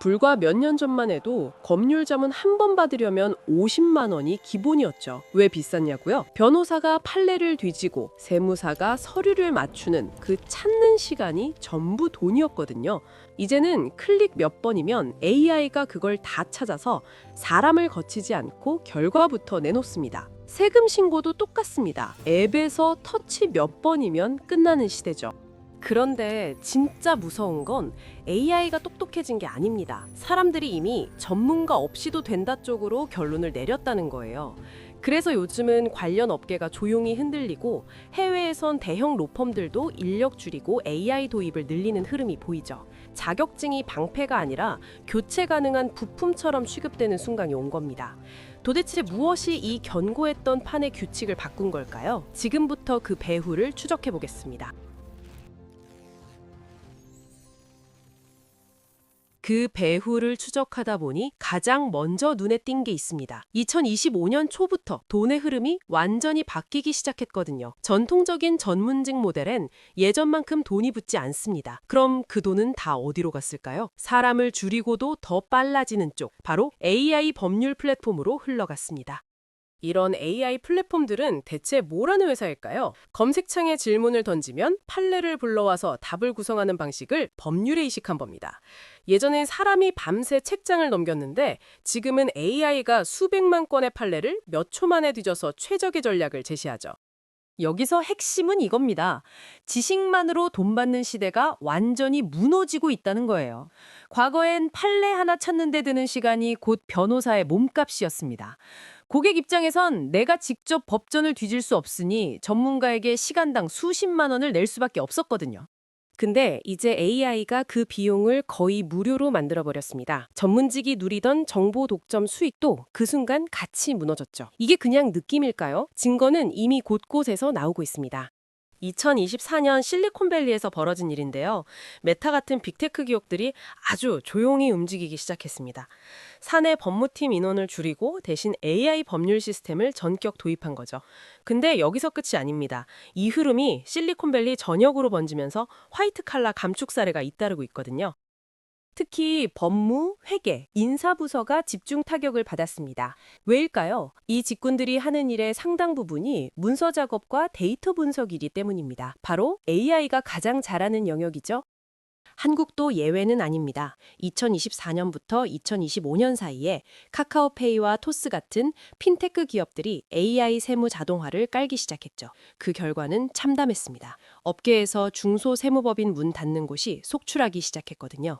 불과 몇 년 전만 해도 법률 자문 한 번 받으려면 50만 원이 기본이었죠. 왜 비쌌냐고요? 변호사가 판례를 뒤지고 세무사가 서류를 맞추는 그 찾는 시간이 전부 돈이었거든요. 이제는 클릭 몇 번이면 AI가 그걸 다 찾아서 사람을 거치지 않고 결과부터 내놓습니다. 세금 신고도 똑같습니다. 앱에서 터치 몇 번이면 끝나는 시대죠. 그런데 진짜 무서운 건 AI가 똑똑해진 게 아닙니다. 사람들이 이미 전문가 없이도 된다 쪽으로 결론을 내렸다는 거예요. 그래서 요즘은 관련 업계가 조용히 흔들리고 해외에선 대형 로펌들도 인력 줄이고 AI 도입을 늘리는 흐름이 보이죠. 자격증이 방패가 아니라 교체 가능한 부품처럼 취급되는 순간이 온 겁니다. 도대체 무엇이 이 견고했던 판의 규칙을 바꾼 걸까요? 지금부터 그 배후를 추적해 보겠습니다. 그 배후를 추적하다 보니 가장 먼저 눈에 띈 게 있습니다. 2025년 초부터 돈의 흐름이 완전히 바뀌기 시작했거든요. 전통적인 전문직 모델엔 예전만큼 돈이 붙지 않습니다. 그럼 그 돈은 다 어디로 갔을까요? 사람을 줄이고도 더 빨라지는 쪽, 바로 AI 법률 플랫폼으로 흘러갔습니다. 이런 AI 플랫폼들은 대체 뭐라는 회사일까요? 검색창에 질문을 던지면 판례를 불러와서 답을 구성하는 방식을 법률에 이식한 겁니다. 예전엔 사람이 밤새 책장을 넘겼는데 지금은 AI가 수백만 건의 판례를 몇 초 만에 뒤져서 최적의 전략을 제시하죠. 여기서 핵심은 이겁니다. 지식만으로 돈 받는 시대가 완전히 무너지고 있다는 거예요. 과거엔 판례 하나 찾는 데 드는 시간이 곧 변호사의 몸값이었습니다. 고객 입장에선 내가 직접 법전을 뒤질 수 없으니 전문가에게 시간당 수십만 원을 낼 수밖에 없었거든요. 근데 이제 AI가 그 비용을 거의 무료로 만들어버렸습니다. 전문직이 누리던 정보 독점 수익도 그 순간 같이 무너졌죠. 이게 그냥 느낌일까요? 증거는 이미 곳곳에서 나오고 있습니다. 2024년 실리콘밸리에서 벌어진 일인데요. 메타 같은 빅테크 기업들이 아주 조용히 움직이기 시작했습니다. 사내 법무팀 인원을 줄이고 대신 AI 법률 시스템을 전격 도입한 거죠. 근데 여기서 끝이 아닙니다. 이 흐름이 실리콘밸리 전역으로 번지면서 화이트 칼라 감축 사례가 잇따르고 있거든요. 특히 법무, 회계, 인사부서가 집중 타격을 받았습니다. 왜일까요? 이 직군들이 하는 일의 상당 부분이 문서 작업과 데이터 분석이기 때문입니다. 바로 AI가 가장 잘하는 영역이죠. 한국도 예외는 아닙니다. 2024년부터 2025년 사이에 카카오페이와 토스 같은 핀테크 기업들이 AI 세무 자동화를 깔기 시작했죠. 그 결과는 참담했습니다. 업계에서 중소세무법인 문 닫는 곳이 속출하기 시작했거든요.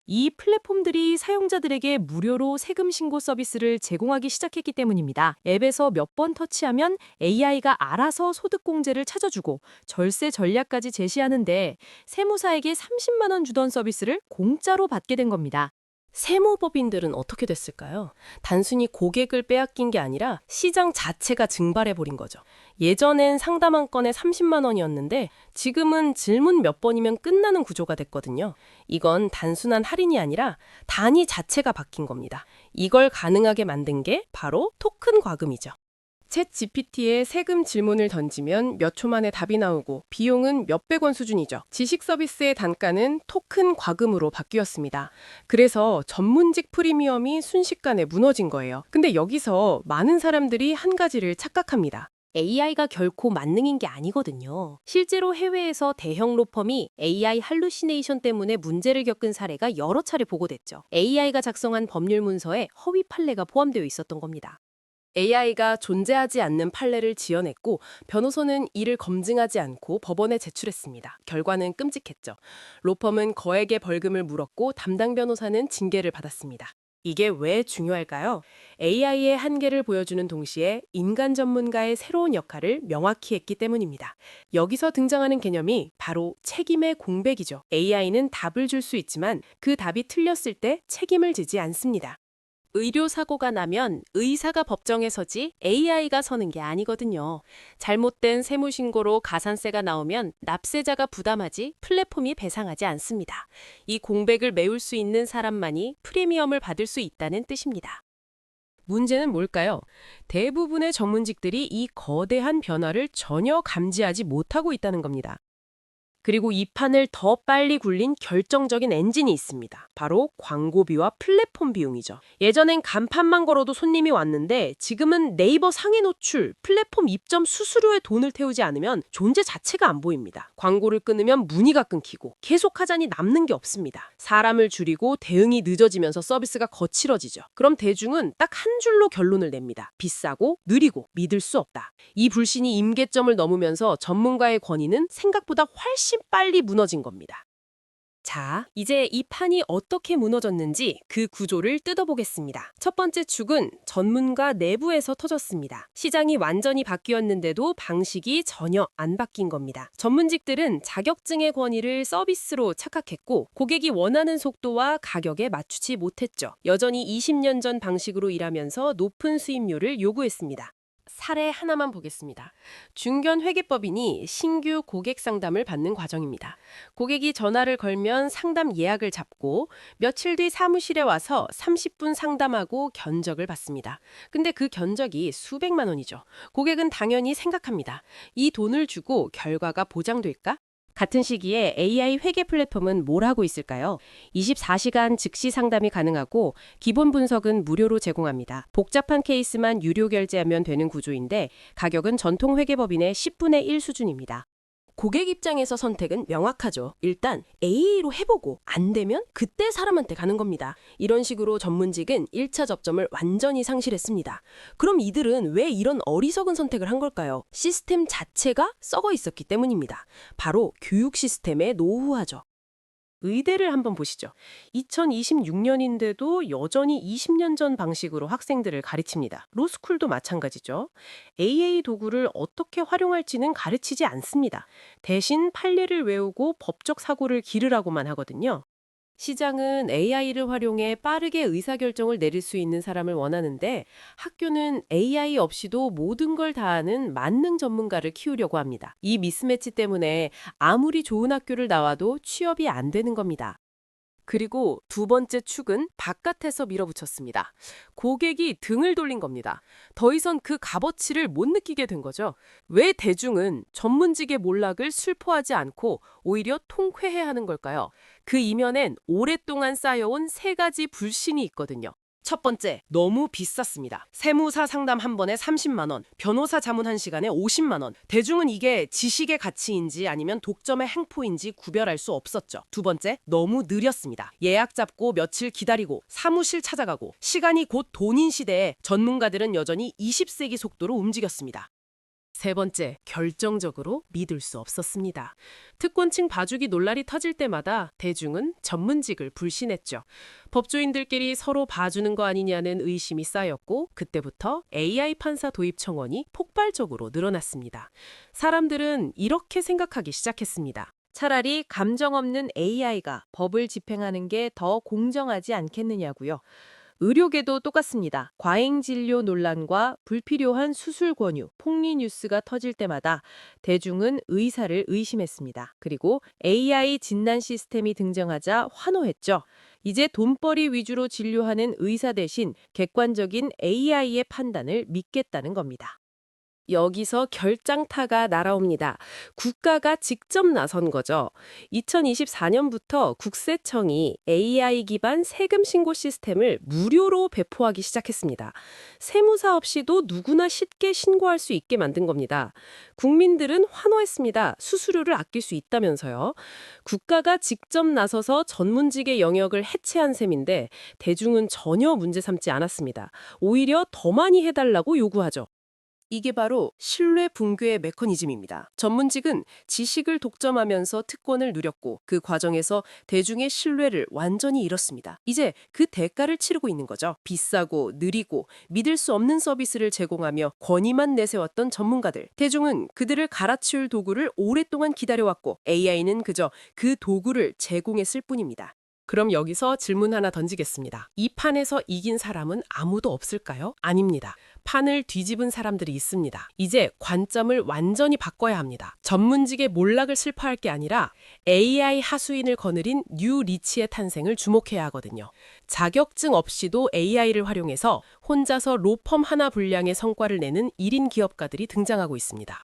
이 플랫폼들이 사용자들에게 무료로 세금 신고 서비스를 제공하기 시작했기 때문입니다. 앱에서 몇 번 터치하면 AI가 알아서 소득공제를 찾아주고 절세 전략까지 제시하는데 세무사에게 30만 원 주던 서비스를 공짜로 받게 된 겁니다. 세무법인들은 어떻게 됐을까요? 단순히 고객을 빼앗긴 게 아니라 시장 자체가 증발해버린 거죠. 예전엔 상담 한 건에 30만 원이었는데 지금은 질문 몇 번이면 끝나는 구조가 됐거든요. 이건 단순한 할인이 아니라 단위 자체가 바뀐 겁니다. 이걸 가능하게 만든 게 바로 토큰 과금이죠. 챗 GPT에 세금 질문을 던지면 몇 초 만에 답이 나오고 비용은 몇백 원 수준이죠. 지식 서비스의 단가는 토큰 과금으로 바뀌었습니다. 그래서 전문직 프리미엄이 순식간에 무너진 거예요. 근데 여기서 많은 사람들이 한 가지를 착각합니다. AI가 결코 만능인 게 아니거든요. 실제로 해외에서 대형 로펌이 AI 할루시네이션 때문에 문제를 겪은 사례가 여러 차례 보고됐죠. AI가 작성한 법률 문서에 허위 판례가 포함되어 있었던 겁니다. AI가 존재하지 않는 판례를 지어냈고 변호사는 이를 검증하지 않고 법원에 제출했습니다. 결과는 끔찍했죠. 로펌은 거액의 벌금을 물었고 담당 변호사는 징계를 받았습니다. 이게 왜 중요할까요? AI의 한계를 보여주는 동시에 인간 전문가의 새로운 역할을 명확히 했기 때문입니다. 여기서 등장하는 개념이 바로 책임의 공백이죠. AI는 답을 줄 수 있지만 그 답이 틀렸을 때 책임을 지지 않습니다. 의료사고가 나면 의사가 법정에 서지 AI가 서는 게 아니거든요. 잘못된 세무신고로 가산세가 나오면 납세자가 부담하지 플랫폼이 배상하지 않습니다. 이 공백을 메울 수 있는 사람만이 프리미엄을 받을 수 있다는 뜻입니다. 문제는 뭘까요? 대부분의 전문직들이 이 거대한 변화를 전혀 감지하지 못하고 있다는 겁니다. 그리고 이 판을 더 빨리 굴린 결정적인 엔진이 있습니다. 바로 광고비와 플랫폼 비용이죠. 예전엔 간판만 걸어도 손님이 왔는데 지금은 네이버 상위 노출, 플랫폼 입점 수수료에 돈을 태우지 않으면 존재 자체가 안 보입니다. 광고를 끊으면 문의가 끊기고 계속 하자니 남는 게 없습니다. 사람을 줄이고 대응이 늦어지면서 서비스가 거칠어지죠. 그럼 대중은 딱 한 줄로 결론을 냅니다. 비싸고 느리고 믿을 수 없다. 이 불신이 임계점을 넘으면서 전문가의 권위는 생각보다 훨씬 빨리 무너진 겁니다. 자, 이제 이 판이 어떻게 무너졌는지 그 구조를 뜯어보겠습니다. 첫 번째 축은 전문가 내부에서 터졌습니다. 시장이 완전히 바뀌었는데도 방식이 전혀 안 바뀐 겁니다. 전문직들은 자격증의 권위를 서비스로 착각했고 고객이 원하는 속도와 가격에 맞추지 못했죠. 여전히 20년 전 방식으로 일하면서 높은 수임료를 요구했습니다. 사례 하나만 보겠습니다. 중견 회계법인이 신규 고객 상담을 받는 과정입니다. 고객이 전화를 걸면 상담 예약을 잡고 며칠 뒤 사무실에 와서 30분 상담하고 견적을 받습니다. 근데 그 견적이 수백만 원이죠. 고객은 당연히 생각합니다. 이 돈을 주고 결과가 보장될까? 같은 시기에 AI 회계 플랫폼은 뭘 하고 있을까요? 24시간 즉시 상담이 가능하고 기본 분석은 무료로 제공합니다. 복잡한 케이스만 유료 결제하면 되는 구조인데 가격은 전통 회계법인의 10분의 1 수준입니다. 고객 입장에서 선택은 명확하죠. 일단 AI로 해보고 안 되면 그때 사람한테 가는 겁니다. 이런 식으로 전문직은 1차 접점을 완전히 상실했습니다. 그럼 이들은 왜 이런 어리석은 선택을 한 걸까요? 시스템 자체가 썩어 있었기 때문입니다. 바로 교육 시스템의 노후화죠. 의대를 한번 보시죠. 2026년인데도 여전히 20년 전 방식으로 학생들을 가르칩니다. 로스쿨도 마찬가지죠. AA 도구를 어떻게 활용할지는 가르치지 않습니다. 대신 판례를 외우고 법적 사고를 기르라고만 하거든요. 시장은 AI를 활용해 빠르게 의사결정을 내릴 수 있는 사람을 원하는데 학교는 AI 없이도 모든 걸 다 아는 만능 전문가를 키우려고 합니다. 이 미스매치 때문에 아무리 좋은 학교를 나와도 취업이 안 되는 겁니다. 그리고 두 번째 축은 바깥에서 밀어붙였습니다. 고객이 등을 돌린 겁니다. 더 이상 그 값어치를 못 느끼게 된 거죠. 왜 대중은 전문직의 몰락을 슬퍼하지 않고 오히려 통쾌해하는 걸까요? 그 이면엔 오랫동안 쌓여온 세 가지 불신이 있거든요. 첫 번째, 너무 비쌌습니다. 세무사 상담 한 번에 30만 원, 변호사 자문 한 시간에 50만 원. 대중은 이게 지식의 가치인지 아니면 독점의 행포인지 구별할 수 없었죠. 두 번째, 너무 느렸습니다. 예약 잡고 며칠 기다리고 사무실 찾아가고 시간이 곧 돈인 시대에 전문가들은 여전히 20세기 속도로 움직였습니다. 세 번째, 결정적으로 믿을 수 없었습니다. 특권층 봐주기 논란이 터질 때마다 대중은 전문직을 불신했죠. 법조인들끼리 서로 봐주는 거 아니냐는 의심이 쌓였고 그때부터 AI 판사 도입 청원이 폭발적으로 늘어났습니다. 사람들은 이렇게 생각하기 시작했습니다. 차라리 감정 없는 AI가 법을 집행하는 게 더 공정하지 않겠느냐고요. 의료계도 똑같습니다. 과잉 진료 논란과 불필요한 수술 권유, 폭리 뉴스가 터질 때마다 대중은 의사를 의심했습니다. 그리고 AI 진단 시스템이 등장하자 환호했죠. 이제 돈벌이 위주로 진료하는 의사 대신 객관적인 AI의 판단을 믿겠다는 겁니다. 여기서 결장타가 날아옵니다. 국가가 직접 나선 거죠. 2024년부터 국세청이 AI 기반 세금 신고 시스템을 무료로 배포하기 시작했습니다. 세무사 없이도 누구나 쉽게 신고할 수 있게 만든 겁니다. 국민들은 환호했습니다. 수수료를 아낄 수 있다면서요. 국가가 직접 나서서 전문직의 영역을 해체한 셈인데 대중은 전혀 문제 삼지 않았습니다. 오히려 더 많이 해달라고 요구하죠. 이게 바로 신뢰 붕괴의 메커니즘입니다. 전문직은 지식을 독점하면서 특권을 누렸고 그 과정에서 대중의 신뢰를 완전히 잃었습니다. 이제 그 대가를 치르고 있는 거죠. 비싸고 느리고 믿을 수 없는 서비스를 제공하며 권위만 내세웠던 전문가들. 대중은 그들을 갈아치울 도구를 오랫동안 기다려왔고 AI는 그저 그 도구를 제공했을 뿐입니다. 그럼 여기서 질문 하나 던지겠습니다. 이 판에서 이긴 사람은 아무도 없을까요? 아닙니다. 판을 뒤집은 사람들이 있습니다. 이제 관점을 완전히 바꿔야 합니다. 전문직의 몰락을 슬퍼할 게 아니라 AI 하수인을 거느린 뉴 리치의 탄생을 주목해야 하거든요. 자격증 없이도 AI를 활용해서 혼자서 로펌 하나 분량의 성과를 내는 1인 기업가들이 등장하고 있습니다.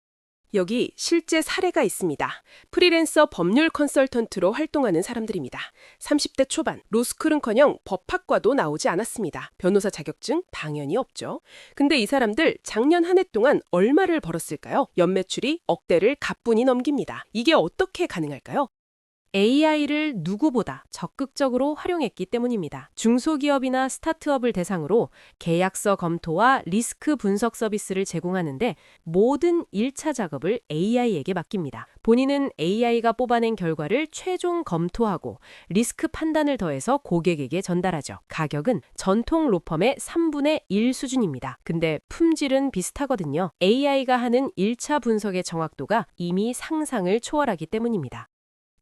여기 실제 사례가 있습니다. 프리랜서 법률 컨설턴트로 활동하는 사람들입니다. 30대 초반, 로스쿨은커녕 법학과도 나오지 않았습니다. 변호사 자격증 당연히 없죠. 근데 이 사람들 작년 한 해 동안 얼마를 벌었을까요? 연매출이 억대를 가뿐히 넘깁니다. 이게 어떻게 가능할까요? AI를 누구보다 적극적으로 활용했기 때문입니다. 중소기업이나 스타트업을 대상으로 계약서 검토와 리스크 분석 서비스를 제공하는데 모든 1차 작업을 AI에게 맡깁니다. 본인은 AI가 뽑아낸 결과를 최종 검토하고 리스크 판단을 더해서 고객에게 전달하죠. 가격은 전통 로펌의 3분의 1 수준입니다. 근데 품질은 비슷하거든요. AI가 하는 1차 분석의 정확도가 이미 상상을 초월하기 때문입니다.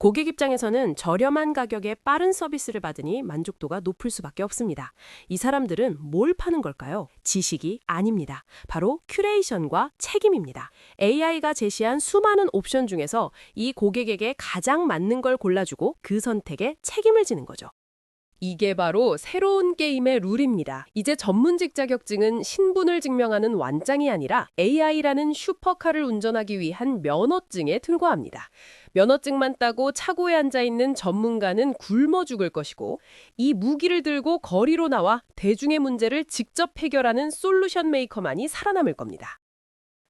고객 입장에서는 저렴한 가격에 빠른 서비스를 받으니 만족도가 높을 수밖에 없습니다. 이 사람들은 뭘 파는 걸까요? 지식이 아닙니다. 바로 큐레이션과 책임입니다. AI가 제시한 수많은 옵션 중에서 이 고객에게 가장 맞는 걸 골라주고 그 선택에 책임을 지는 거죠. 이게 바로 새로운 게임의 룰입니다. 이제 전문직 자격증은 신분을 증명하는 완장이 아니라 AI라는 슈퍼카를 운전하기 위한 면허증에 불과합니다. 면허증만 따고 차고에 앉아있는 전문가는 굶어 죽을 것이고 이 무기를 들고 거리로 나와 대중의 문제를 직접 해결하는 솔루션 메이커만이 살아남을 겁니다.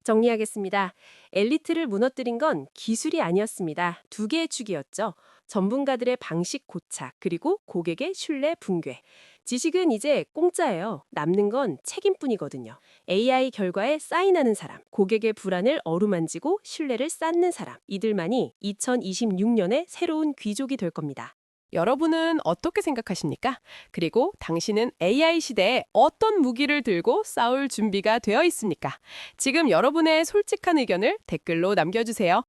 정리하겠습니다. 엘리트를 무너뜨린 건 기술이 아니었습니다. 두 개의 축이었죠. 전문가들의 방식 고착, 그리고 고객의 신뢰 붕괴. 지식은 이제 공짜예요. 남는 건 책임뿐이거든요. AI 결과에 사인하는 사람, 고객의 불안을 어루만지고 신뢰를 쌓는 사람. 이들만이 2026년의 새로운 귀족이 될 겁니다. 여러분은 어떻게 생각하십니까? 그리고 당신은 AI 시대에 어떤 무기를 들고 싸울 준비가 되어 있습니까? 지금 여러분의 솔직한 의견을 댓글로 남겨주세요.